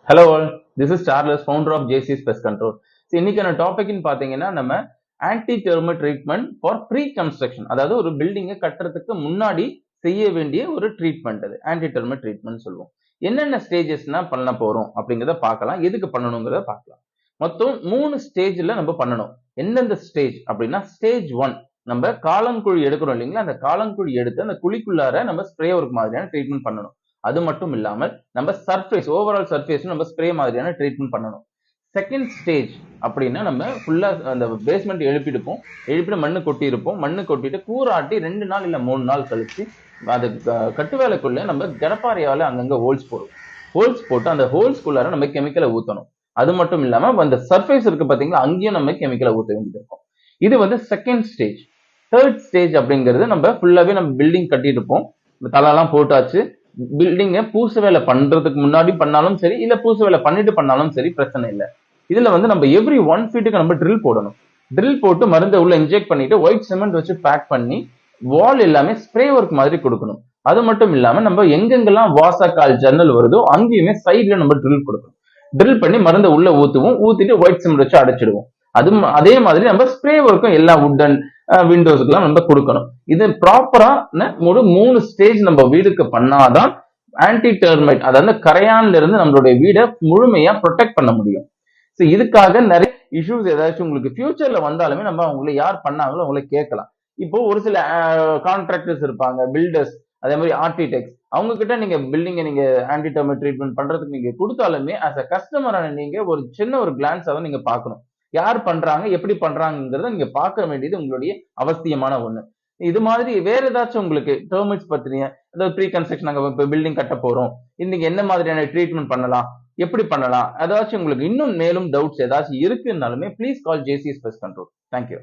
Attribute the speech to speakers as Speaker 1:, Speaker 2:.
Speaker 1: Hello all, this is Charles, founder of JC's Pest Control. So, இன்னைக்கான டாபிக்னு பாத்தீங்கன்னா நம்ம anti termite treatment for pre construction, அதாவது ஒரு பில்டிங்கை கட்டுறதுக்கு முன்னாடி செய்ய வேண்டிய ஒரு ட்ரீட்மெண்ட். அது ஆன்டி டெர்மைட் ட்ரீட்மெண்ட் சொல்லுவோம். என்னென்ன ஸ்டேஜஸ்னா பண்ண போறோம் அப்படிங்கிறத பார்க்கலாம், எதுக்கு பண்ணணுங்கிறத பார்க்கலாம். மொத்தம் 3 ஸ்டேஜ்ல நம்ம பண்ணணும். எந்தெந்த ஸ்டேஜ் அப்படின்னா, ஸ்டேஜ் 1 நம்ம காலங்குழி எடுக்கிறோம் இல்லைங்களா, அந்த காலங்குழி எடுத்து அந்த குழிக்குள்ளார நம்ம ஸ்ப்ரே ஒர்க் மாதிரியான ட்ரீட்மெண்ட் பண்ணணும். அது மட்டும் இல்லாமல் நம்ம சர்ஃபேஸ், ஓவரால் சர்ஃபேஸ் நம்ம ஸ்ப்ரே மாதிரியான ட்ரீட்மெண்ட் பண்ணணும். செகண்ட் ஸ்டேஜ் அப்படின்னா நம்ம ஃபுல்லா அந்த பேஸ்மெண்ட் எழுப்பிட்டு மண்ணு கொட்டி இருப்போம். மண்ணு கொட்டிட்டு கூராட்டி 2 நாள் இல்ல 3 நாள் கழிச்சு அது கட்டு வேலைக்குள்ள நம்ம கடப்பாறையால அங்கங்க ஹோல்ஸ் போட்டு அந்த ஹோல்ஸ்குள்ளார நம்ம கெமிக்கலை ஊத்தணும். அது மட்டும் இல்லாம அந்த சர்ஃபேஸ் இருக்கு பாத்தீங்களா, அங்கேயும் நம்ம கெமிக்கலை ஊத்த வேண்டியது இருக்கும். இது வந்து செகண்ட் ஸ்டேஜ். தேர்ட் ஸ்டேஜ் அப்படிங்கிறது நம்ம ஃபுல்லாவே நம்ம பில்டிங் கட்டிட்டு இருப்போம், தலெல்லாம் போட்டாச்சு. பில்டிங்க பூசு வேலை பண்றதுக்கு முன்னாடி பண்ணாலும் சரி, இல்ல பூசு வேலை பண்ணிட்டு பண்ணாலும் சரி, பிரச்சனை இல்லை. இதுல வந்து நம்ம எவ்ரி 1 ஃபீட்டுக்கு நம்ம ட்ரில் போடணும். ட்ரில் போட்டு மருந்தை உள்ள இன்ஜெக்ட் பண்ணிட்டு ஒயிட் சிமெண்ட் வச்சு பேக் பண்ணி வால் எல்லாமே ஸ்ப்ரே ஒர்க் மாதிரி கொடுக்கணும். அது மட்டும் இல்லாம நம்ம எங்கெங்கெல்லாம் வாசக்கால் ஜன்னல் வருதோ அங்கேயுமே சைட்ல நம்ம ட்ரில் கொடுக்கணும். ட்ரில் பண்ணி மருந்தை உள்ள ஊத்திட்டு ஒயிட் சிமெண்ட் வச்சு அடைச்சிடுவோம். அதே மாதிரி நம்ம ஸ்ப்ரே ஒர்க்கும் எல்லா வுட்டன் விண்டோஸ்க்குலாம் நம்ம கொடுக்கணும். இது ப்ராப்பரா ஒரு 3 ஸ்டேஜ் நம்ம வீடுக்கு பண்ணாதான் ஆன்டி டெர்மைட், அதாவது கரையான்ல இருந்து நம்மளுடைய வீடை முழுமையா ப்ரொடெக்ட் பண்ண முடியும். ஸோ இதுக்காக நிறைய இஷ்யூஸ் ஏதாச்சும் உங்களுக்கு ஃபியூச்சர்ல வந்தாலுமே நம்ம அவங்களை யார் பண்ணாங்களோ அவங்களை கேட்கலாம். இப்போ ஒரு சில கான்ட்ராக்டர்ஸ் இருப்பாங்க, பில்டர்ஸ், அதே மாதிரி ஆர்கிடெக்ட்ஸ், அவங்க கிட்ட நீங்க பில்டிங்கை நீங்க ஆன்டி டெர்மைட் ட்ரீட்மெண்ட் பண்றதுக்கு நீங்க கொடுத்தாலுமே ஆஸ் அ கஸ்டமரான நீங்க ஒரு சின்ன ஒரு கிளான்ஸாவது நீங்க பார்க்கணும். யார் பண்றாங்க, எப்படி பண்றாங்கிறத நீங்க பார்க்க வேண்டியது உங்களுடைய அவசியமான ஒண்ணு. இது மாதிரி வேற ஏதாச்சும் உங்களுக்கு டெர்மைட்ஸ் பத்தின, அதாவது ப்ரீ கன்ஸ்ட்ரக்ஷன், நாங்க பில்டிங் கட்ட போறோம், இன்னைக்கு என்ன மாதிரியான ட்ரீட்மெண்ட் பண்ணலாம், எப்படி பண்ணலாம், ஏதாச்சும் உங்களுக்கு இன்னும் மேலும் டவுட்ஸ் ஏதாச்சும் இருக்குன்னாலுமே please call JC's Pest Control. Thank you.